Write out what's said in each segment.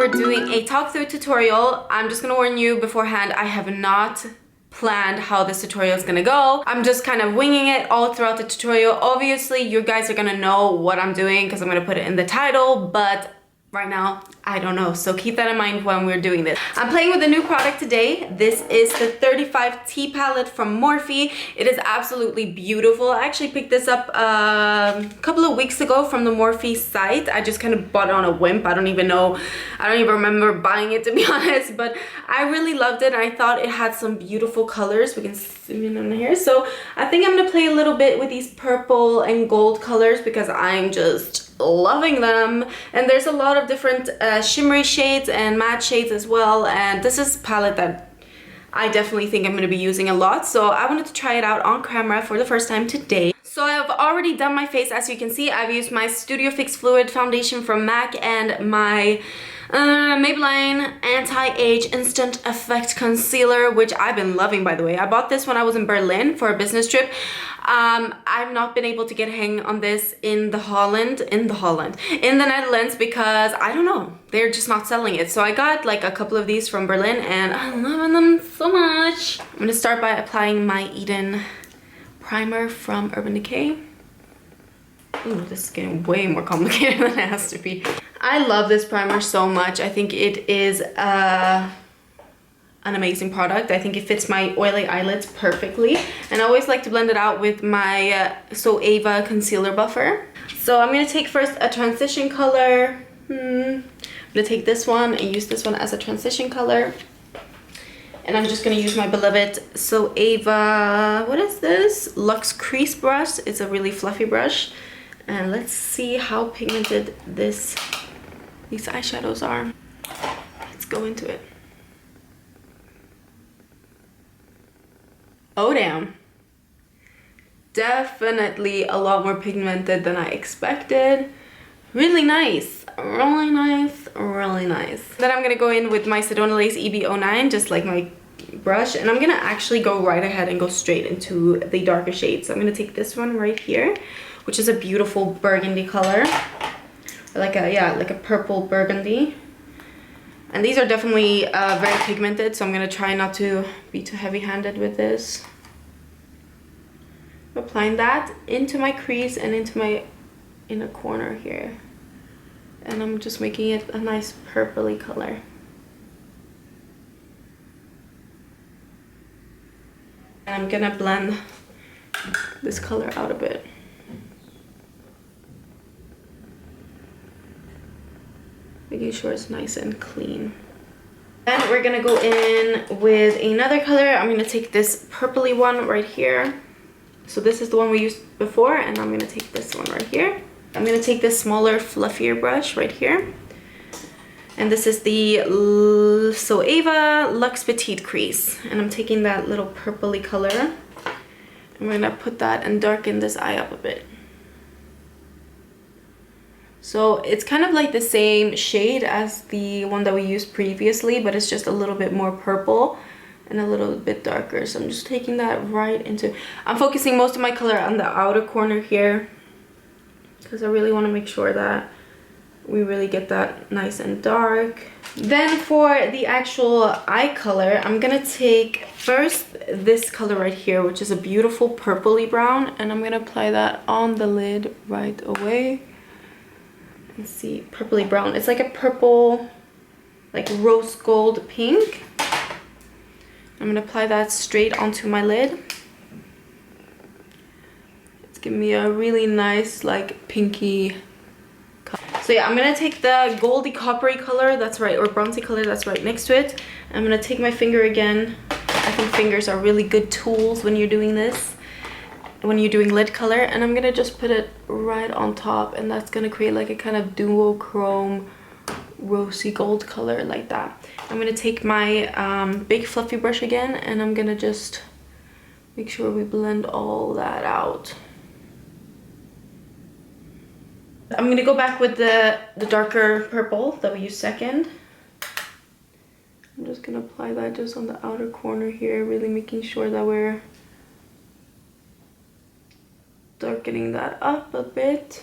we're doing a talk through tutorial. I'm just gonna warn you beforehand, I have not planned how this tutorial is gonna go. I'm just kind of winging it all throughout the tutorial. Obviously, you guys are gonna know what I'm doing because I'm gonna put it in the title, but right now, I don't know. So keep that in mind when we're doing this. I'm playing with a new product today. This is the 35T palette from Morphe. It is absolutely beautiful. I actually picked this up a couple of weeks ago from the Morphe site. I just kind of bought it on a whim. I don't even remember buying it, to be honest, but I really loved it. I thought it had some beautiful colors. We can zoom in on here. So I think I'm gonna play a little bit with these purple and gold colors because I'm just loving them, and there's a lot of different shimmery shades and matte shades as well, and this is a palette that I definitely think I'm going to be using a lot, so I wanted to try it out on camera for the first time today. So I've already done my face. As you can see, I've used my Studio Fix Fluid foundation from MAC and my Maybelline Anti-Age Instant Effect Concealer, which I've been loving, by the way. I bought this when I was in Berlin for a business trip. I've not been able to get a hang on this in the Netherlands because I don't know, they're just not selling it. So I got like a couple of these from Berlin and I'm loving them so much. I'm gonna start by applying my Eden primer from Urban Decay. Ooh, this is getting way more complicated than it has to be. I love this primer so much. I think it is an amazing product. I think it fits my oily eyelids perfectly, and I always like to blend it out with my So Ava concealer buffer. So I'm gonna take first a transition color. I'm gonna take this one and use this one as a transition color, and I'm just gonna use my beloved So Ava, what is this, Luxe Crease brush. It's a really fluffy brush, and let's see how pigmented these eyeshadows are. Let's go into it. Oh damn, definitely a lot more pigmented than I expected. Really nice, really nice, really nice. Then I'm gonna go in with my Sedona Lace EB09, just like my brush, and I'm gonna actually go right ahead and go straight into the darker shades. So I'm gonna take this one right here, which is a beautiful burgundy color, like a purple burgundy. And these are definitely very pigmented, so I'm gonna try not to be too heavy-handed with this. Applying that into my crease and into my inner corner here. And I'm just making it a nice purpley color. And I'm gonna blend this color out a bit. Making sure it's nice and clean. Then we're gonna go in with another color. I'm gonna take this purpley one right here. So this is the one we used before, and I'm gonna take this one right here. I'm gonna take this smaller, fluffier brush right here. And this is the So Ava Luxe Petite Crease. And I'm taking that little purpley color. I'm gonna put that and darken this eye up a bit. So it's kind of like the same shade as the one that we used previously, but it's just a little bit more purple and a little bit darker. So I'm just taking that right into, I'm focusing most of my color on the outer corner here because I really want to make sure that we really get that nice and dark. Then for the actual eye color, I'm gonna take first this color right here, which is a beautiful purpley brown, and I'm gonna apply that on the lid right away. Let's see, purpley brown. It's like a purple, like rose gold pink. I'm gonna apply that straight onto my lid. It's giving me a really nice, like pinky color. So yeah, I'm gonna take the goldy coppery color that's right, or bronzy color that's right next to it. I'm gonna take my finger again. I think fingers are really good tools when you're doing this, when you're doing lid color, and I'm gonna just put it right on top, and that's gonna create like a kind of duochrome rosy gold color like that. I'm gonna take my big fluffy brush again, and I'm gonna just make sure we blend all that out. I'm gonna go back with the darker purple that we used second. I'm just gonna apply that just on the outer corner here, really making sure that we're darkening that up a bit.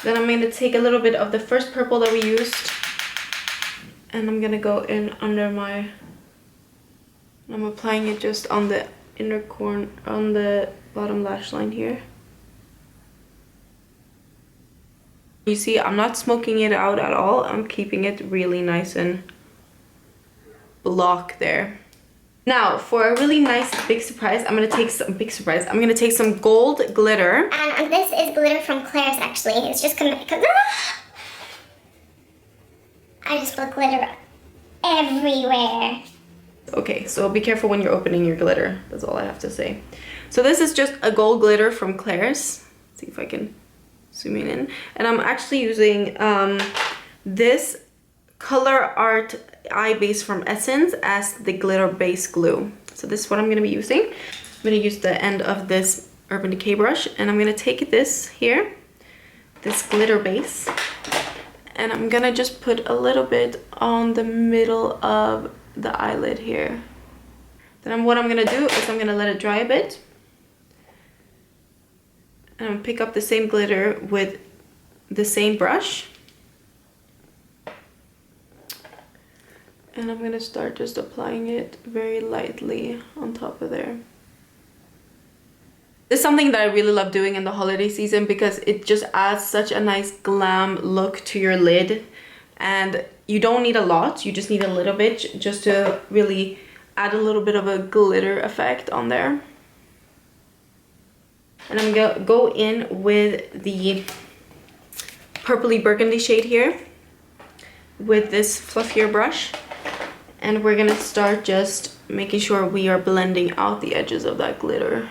Then I'm going to take a little bit of the first purple that we used And I'm gonna go in under my, I'm applying it just on the inner corner, on the bottom lash line here. You see, I'm not smoking it out at all. I'm keeping it really nice and block there. Now, for a really nice big surprise, I'm gonna take some gold glitter. And this is glitter from Claire's, actually. It's just gonna, I just put glitter everywhere. Okay, so be careful when you're opening your glitter. That's all I have to say. So this is just a gold glitter from Claire's. Let's see if I can zoom in. And I'm actually using this Color Art Eye Base from Essence as the glitter base glue. So this is what I'm going to be using. I'm going to use the end of this Urban Decay brush, and I'm going to take this here, this glitter base, and I'm going to just put a little bit on the middle of the eyelid here. Then what I'm going to do is I'm going to let it dry a bit. And I'm going to pick up the same glitter with the same brush. And I'm gonna start just applying it very lightly on top of there. It's something that I really love doing in the holiday season because it just adds such a nice glam look to your lid. And you don't need a lot, you just need a little bit just to really add a little bit of a glitter effect on there. And I'm gonna go in with the purpley burgundy shade here with this fluffier brush. And we're gonna start just making sure we are blending out the edges of that glitter.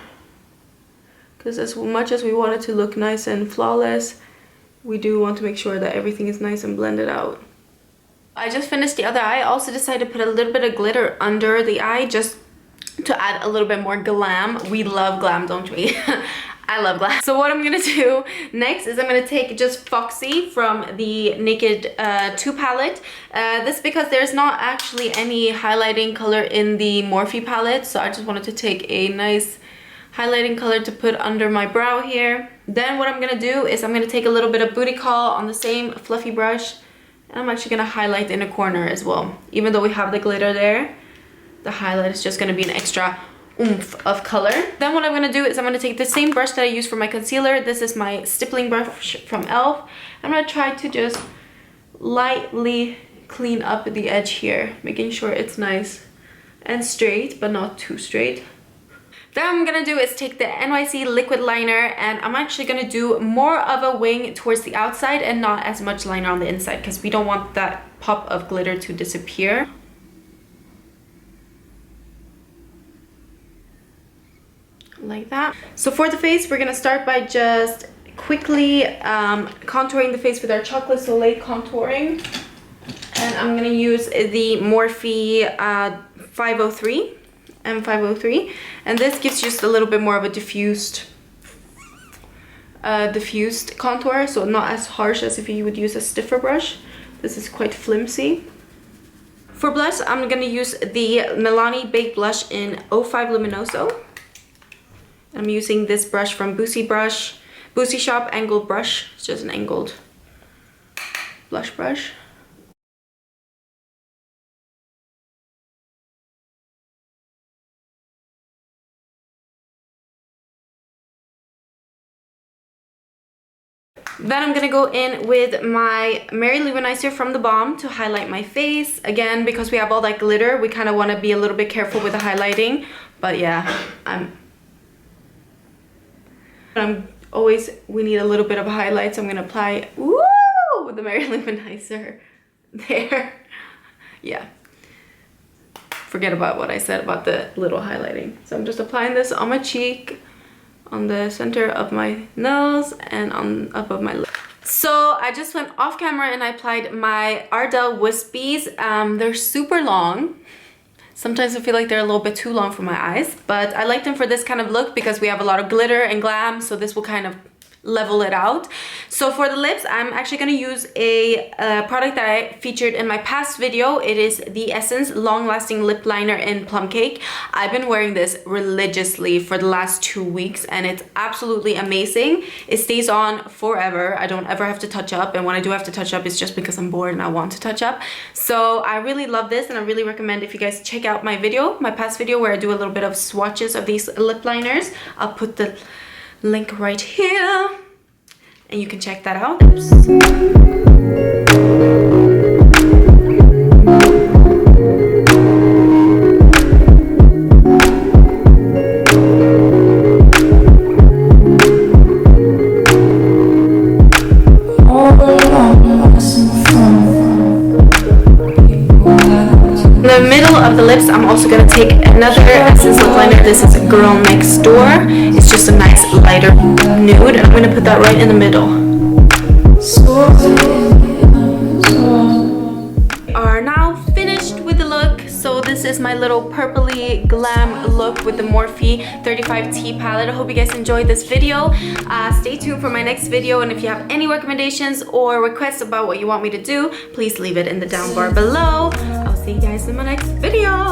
Because as much as we want it to look nice and flawless, we do want to make sure that everything is nice and blended out. I just finished the other eye. I also decided to put a little bit of glitter under the eye just to add a little bit more glam. We love glam, don't we? I love glam. So what I'm gonna do next is I'm gonna take just Foxy from the Naked 2 palette. This because there's not actually any highlighting color in the Morphe palette, so I just wanted to take a nice highlighting color to put under my brow here. Then what I'm gonna do is I'm gonna take a little bit of Booty Call on the same fluffy brush, and I'm actually gonna highlight the inner corner as well. Even though we have the glitter there, the highlight is just gonna be an extra oomph of color. Then what I'm gonna do is I'm gonna take the same brush that I use for my concealer. This is my stippling brush from e.l.f. I'm gonna try to just lightly clean up the edge here, making sure it's nice and straight, but not too straight. Then what I'm gonna do is take the NYC liquid liner, and I'm actually gonna do more of a wing towards the outside and not as much liner on the inside because we don't want that pop of glitter to disappear. Like that. So for the face, we're gonna start by just quickly contouring the face with our Chocolate Soleil contouring, and I'm gonna use the Morphe 503 M503, and this gives just a little bit more of a diffused contour, so not as harsh as if you would use a stiffer brush. This is quite flimsy. For blush, I'm gonna use the Milani Baked Blush in 05 Luminoso. I'm using this brush from Boosie Shop angled brush. It's just an angled blush brush. Then I'm gonna go in with my Mary Lou Manicer from The Balm to highlight my face. Again, because we have all that glitter, we kind of want to be a little bit careful with the highlighting. But yeah, we need a little bit of a highlight, so I'm gonna apply with the Mary Lou Manicer there. Yeah, forget about what I said about the little highlighting. So I'm just applying this on my cheek, on the center of my nose, and on up of my lip. So I just went off camera and I applied my Ardell Wispies. They're super long. Sometimes I feel like they're a little bit too long for my eyes, but I like them for this kind of look because we have a lot of glitter and glam, so this will kind of level it out. So for the lips, I'm actually going to use a product that I featured in my past video. It is the Essence Long Lasting Lip Liner in Plum Cake. I've been wearing this religiously for the last 2 weeks and it's absolutely amazing. It stays on forever. I don't ever have to touch up, and when I do have to touch up, it's just because I'm bored and I want to touch up. So I really love this, and I really recommend if you guys check out my video, my past video where I do a little bit of swatches of these lip liners. I'll put the link right here and you can check that out. In the middle of the lips, I'm also going to take another Essence lip liner. This is Girl Next Door. It's just a nice lighter nude, and I'm going to put that right in the middle. We are now finished with the look. So this is my little purpley glam look with the Morphe 35T palette. I hope you guys enjoyed this video. Stay tuned for my next video, and if you have any recommendations or requests about what you want me to do, please leave it in the down bar below. I'll see you guys in my next video.